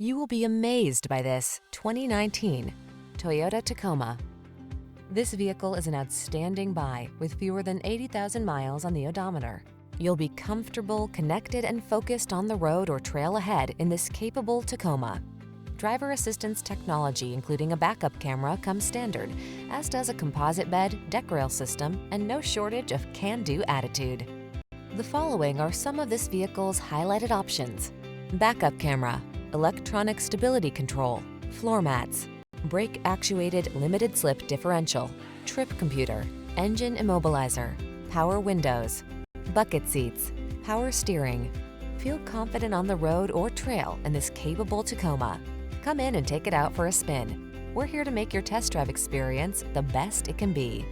You will be amazed by this 2019 Toyota Tacoma. This vehicle is an outstanding buy with fewer than 80,000 miles on the odometer. You'll be comfortable, connected, and focused on the road or trail ahead in this capable Tacoma. Driver assistance technology, including a backup camera, comes standard, as does a composite bed, deck rail system, and no shortage of can-do attitude. The following are some of this vehicle's highlighted options: backup camera, electronic stability control, floor mats, brake-actuated limited-slip differential, trip computer, engine immobilizer, power windows, bucket seats, power steering. Feel confident on the road or trail in this capable Tacoma. Come in and take it out for a spin. We're here to make your test drive experience the best it can be.